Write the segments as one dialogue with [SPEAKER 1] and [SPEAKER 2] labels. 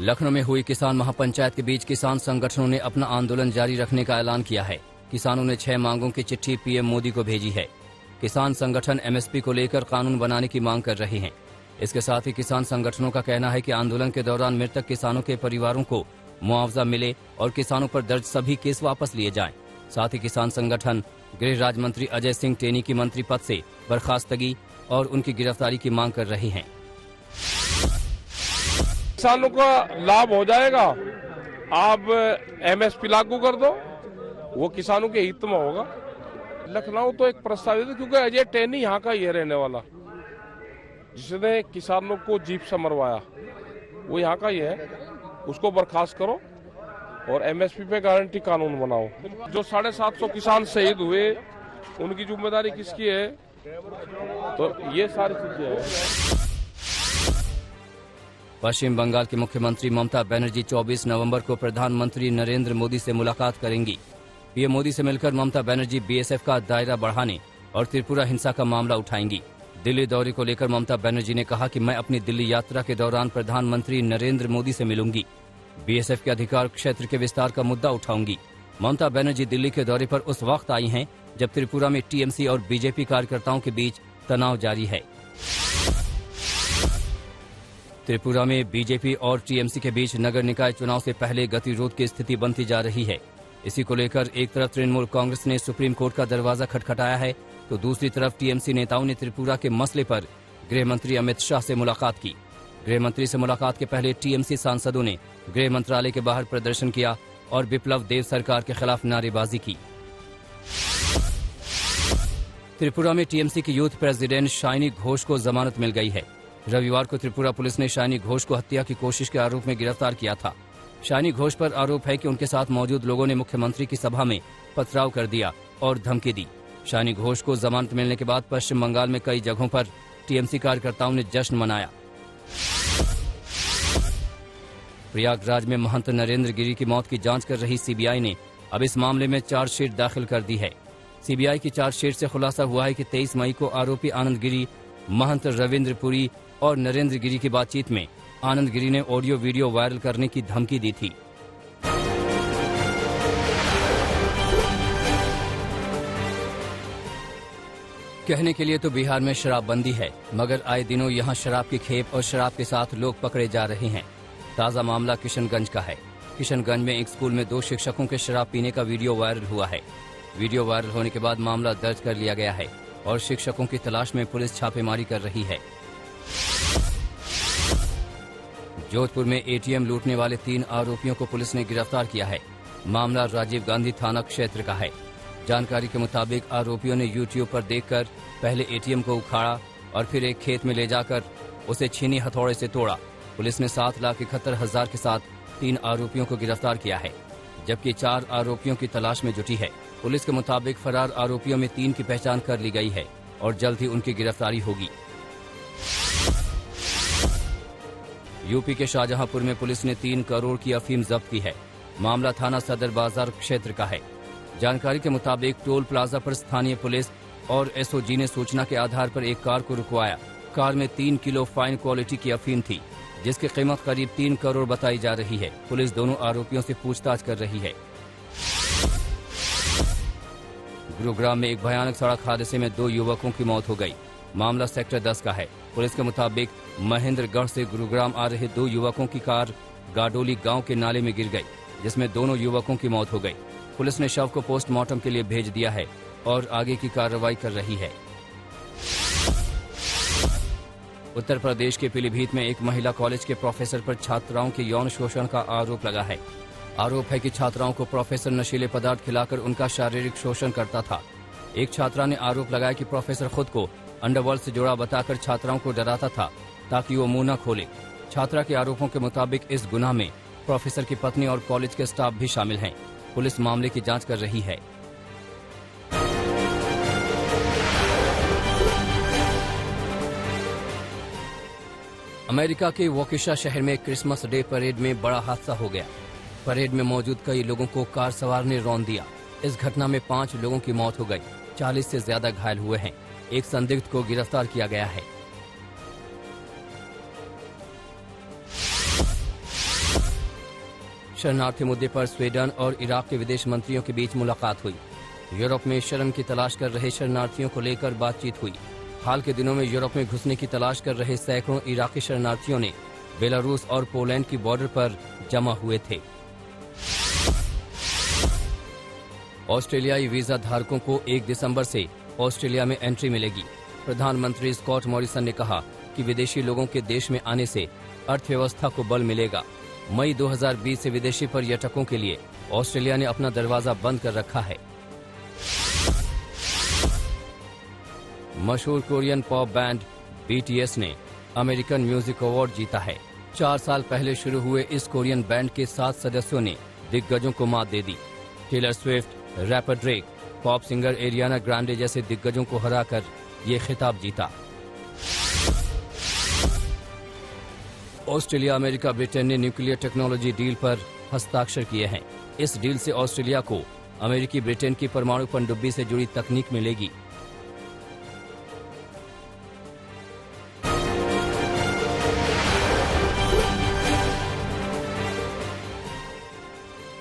[SPEAKER 1] लखनऊ में हुई किसान महापंचायत के बीच किसान संगठनों ने अपना आंदोलन जारी रखने का ऐलान किया है। किसानों ने 6 मांगों की चिट्ठी पीएम मोदी को भेजी है। किसान संगठन एमएसपी को लेकर कानून बनाने की मांग कर रहे हैं। इसके साथ ही किसान संगठनों का कहना है कि आंदोलन के दौरान मृतक किसानों के परिवारों को मुआवजा मिले और किसानों पर दर्ज सभी केस वापस लिए जाएं। साथ ही किसान संगठन गृह राज्य मंत्री अजय सिंह टेनी की मंत्री पद से बर्खास्तगी और उनकी गिरफ्तारी की मांग कर रहे हैं।
[SPEAKER 2] किसानों का लाभ हो जाएगा, आप एमएसपी लागू कर दो, वो किसानों के हित में होगा। लखनऊ तो एक प्रस्तावित है क्योंकि अजय टेनी यहाँ का ही रहने वाला, जिसने किसानों को जीप से मरवाया, वो यहाँ का ही है। उसको बर्खास्त करो और एमएसपी पे गारंटी कानून बनाओ। जो 750 किसान शहीद हुए, उनकी जिम्मेदारी किसकी है? तो ये सारी चीजें हैं।
[SPEAKER 1] पश्चिम बंगाल की मुख्यमंत्री ममता बनर्जी 24 नवंबर को प्रधानमंत्री नरेंद्र मोदी से मुलाकात करेंगी। पीएम मोदी से मिलकर ममता बनर्जी बीएसएफ का दायरा बढ़ाने और त्रिपुरा हिंसा का मामला उठाएंगी। दिल्ली दौरे को लेकर ममता बनर्जी ने कहा कि मैं अपनी दिल्ली यात्रा के दौरान प्रधानमंत्री नरेंद्र मोदी से मिलूंगी। बीएसएफ के अधिकार क्षेत्र के विस्तार का मुद्दा उठाऊंगी। ममता बनर्जी दिल्ली के दौरे पर उस वक्त आई हैं जब त्रिपुरा में टीएमसी और बीजेपी कार्यकर्ताओं के बीच तनाव जारी है। त्रिपुरा में बीजेपी और टीएमसी के बीच नगर निकाय चुनाव से पहले गतिरोध की स्थिति बनती जा रही है। इसी को लेकर एक तरफ तृणमूल कांग्रेस ने सुप्रीम कोर्ट का दरवाजा खटखटाया है, तो दूसरी तरफ टीएमसी नेताओं ने त्रिपुरा के मसले पर गृह मंत्री अमित शाह से मुलाकात की। गृह मंत्री से मुलाकात के पहले टीएमसी सांसदों ने गृह मंत्रालय के बाहर प्रदर्शन किया और बिप्लब देव सरकार के खिलाफ नारेबाजी की। त्रिपुरा में टीएमसी की यूथ प्रेसिडेंट शाइनी घोष को जमानत मिल गई है। रविवार को त्रिपुरा पुलिस ने शाइनी घोष को हत्या की कोशिश के आरोप में गिरफ्तार किया था। शाइनी घोष पर आरोप है कि उनके साथ मौजूद लोगों ने मुख्यमंत्री की सभा में पथराव कर दिया और धमकी दी। शाइनी घोष को जमानत मिलने के बाद पश्चिम बंगाल में कई जगहों पर टीएमसी कार्यकर्ताओं ने जश्न मनाया। प्रयागराज में महंत नरेंद्र गिरी की मौत की जांच कर रही सीबीआई ने अब इस मामले में चार्जशीट दाखिल कर दी है। सीबीआई की चार्जशीट से खुलासा हुआ है कि 23 मई को आरोपी आनंद गिरी, महंत रविंद्र पुरी और नरेंद्र गिरी की बातचीत में आनंद गिरी ने ऑडियो वीडियो वायरल करने की धमकी दी थी। कहने के लिए तो बिहार में शराबबंदी है, मगर आए दिनों यहां शराब की खेप और शराब के साथ लोग पकड़े जा रहे हैं। ताजा मामला किशनगंज का है। किशनगंज में एक स्कूल में 2 शिक्षकों के शराब पीने का वीडियो वायरल हुआ है। वीडियो वायरल होने के बाद मामला दर्ज कर लिया गया है और शिक्षकों की तलाश में पुलिस छापेमारी कर रही है। जोधपुर में एटीएम लूटने वाले 3 आरोपियों को पुलिस ने गिरफ्तार किया है। मामला राजीव गांधी थाना क्षेत्र का है। जानकारी के मुताबिक आरोपियों ने यूट्यूब पर देखकर पहले एटीएम को उखाड़ा और फिर एक खेत में ले जाकर उसे छीनी हथौड़े से तोड़ा। पुलिस ने 7,71,000 के साथ 3 आरोपियों को गिरफ्तार किया है, जबकि 4 आरोपियों की तलाश में जुटी है। पुलिस के मुताबिक फरार आरोपियों में 3 की पहचान कर ली गई है और जल्द ही उनकी गिरफ्तारी होगी। यूपी के शाहजहांपुर में पुलिस ने 3 करोड़ की अफीम जब्त की है। मामला थाना सदर बाजार क्षेत्र का है। जानकारी के मुताबिक टोल प्लाजा पर स्थानीय पुलिस और एसओजी ने सूचना के आधार पर एक कार को रुकवाया। कार में 3 किलो फाइन क्वालिटी की अफीम थी, जिसकी कीमत करीब 3 करोड़ बताई जा रही है। पुलिस दोनों आरोपियों से पूछताछ कर रही है। गुरुग्राम में एक भयानक सड़क हादसे में 2 युवकों की मौत हो गई। मामला सेक्टर 10 का है। पुलिस के मुताबिक महेंद्रगढ़ से गुरुग्राम आ रहे 2 युवकों की कार गाडोली गांव के नाले में गिर गई, जिसमें दोनों युवकों की मौत हो गई। पुलिस ने शव को पोस्टमार्टम के लिए भेज दिया है और आगे की कार्रवाई कर रही है। उत्तर प्रदेश के पीलीभीत में एक महिला कॉलेज के प्रोफेसर पर छात्राओं के यौन शोषण का आरोप लगा है। आरोप है कि छात्राओं को प्रोफेसर नशीले पदार्थ खिलाकर उनका शारीरिक शोषण करता था। एक छात्रा ने आरोप लगाया कि प्रोफेसर खुद को अंडरवर्ल्ड से जुड़ा बताकर छात्राओं को डराता था ताकि वो मुंह न खोले। छात्रा के आरोपों के मुताबिक इस गुनाह में प्रोफेसर की पत्नी और कॉलेज के स्टाफ भी शामिल हैं। पुलिस मामले की जांच कर रही है। अमेरिका के वोकिशा शहर में क्रिसमस डे परेड में बड़ा हादसा हो गया। परेड में मौजूद कई लोगों को कार सवार ने रौंद दिया। इस घटना में 5 लोगों की मौत हो गई, 40 से ज्यादा घायल हुए हैं। एक संदिग्ध को गिरफ्तार किया गया है। शरणार्थी मुद्दे पर स्वीडन और इराक के विदेश मंत्रियों के बीच मुलाकात हुई। यूरोप में शरण की तलाश कर रहे शरणार्थियों को लेकर बातचीत हुई। हाल के दिनों में यूरोप में घुसने की तलाश कर रहे सैकड़ों इराकी शरणार्थियों ने बेलारूस और पोलैंड की बॉर्डर पर जमा हुए थे। ऑस्ट्रेलियाई वीजा धारकों को 1 दिसंबर से ऑस्ट्रेलिया में एंट्री मिलेगी। प्रधानमंत्री स्कॉट मॉरिसन ने कहा कि विदेशी लोगों के देश में आने से अर्थव्यवस्था को बल मिलेगा। मई 2020 से विदेशी पर्यटकों के लिए ऑस्ट्रेलिया ने अपना दरवाजा बंद कर रखा है। मशहूर कोरियन पॉप बैंड BTS ने अमेरिकन म्यूजिक अवार्ड जीता है। 4 साल पहले शुरू हुए इस कोरियन बैंड के 7 सदस्यों ने दिग्गजों को मात दे दी। Taylor Swift, rapper Drake, pop singer Ariana Grande जैसे दिग्गजों को हराकर ये खिताब जीता। ऑस्ट्रेलिया, अमेरिका, ब्रिटेन ने न्यूक्लियर टेक्नोलॉजी डील पर हस्ताक्षर किए हैं। इस डील से ऑस्ट्रेलिया को अमेरिकी ब्रिटेन की परमाणु पनडुब्बी से जुड़ी तकनीक मिलेगी।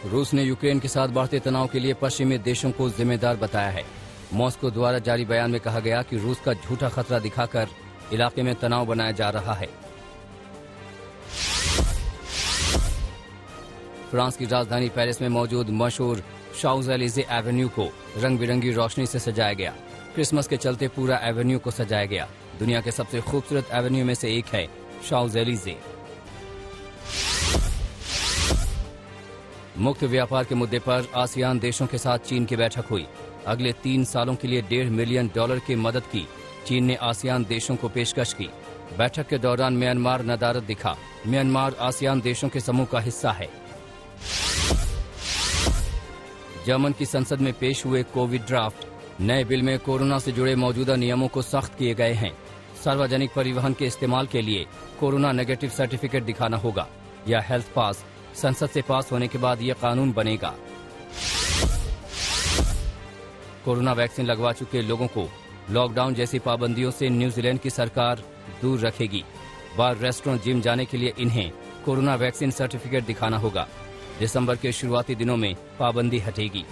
[SPEAKER 1] रूस ने यूक्रेन के साथ बढ़ते तनाव के लिए पश्चिमी देशों को जिम्मेदार बताया है। मॉस्को द्वारा जारी बयान में कहा गया कि रूस का झूठा खतरा दिखाकर इलाके में तनाव बनाया जा रहा है। फ्रांस की राजधानी पेरिस में मौजूद मशहूर शाउज़-एलिज़े एवेन्यू को रंग बिरंगी रोशनी से सजाया गया। क्रिसमस के चलते पूरा एवेन्यू को सजाया गया। दुनिया के सबसे खूबसूरत एवेन्यू में से एक है शाउज़-एलिज़े। मुक्त व्यापार के मुद्दे पर आसियान देशों के साथ चीन की बैठक हुई। अगले 3 सालों के लिए $1.5 मिलियन की मदद की चीन ने आसियान देशों को पेशकश की। बैठक के दौरान म्यांमार नदारद दिखा। म्यांमार आसियान देशों के समूह का हिस्सा है। जर्मन की संसद में पेश हुए कोविड ड्राफ्ट नए बिल में कोरोना से जुड़े मौजूदा नियमों को सख्त किए गए हैं। सार्वजनिक परिवहन के इस्तेमाल के लिए कोरोना नेगेटिव सर्टिफिकेट दिखाना होगा या हेल्थ पास। संसद से पास होने के बाद यह कानून बनेगा। कोरोना वैक्सीन लगवा चुके लोगों को लॉकडाउन जैसी पाबंदियों से न्यूजीलैंड की सरकार दूर रखेगी। बार, रेस्टोरेंट, जिम जाने के लिए इन्हें कोरोना वैक्सीन सर्टिफिकेट दिखाना होगा। दिसंबर के शुरुआती दिनों में पाबंदी हटेगी।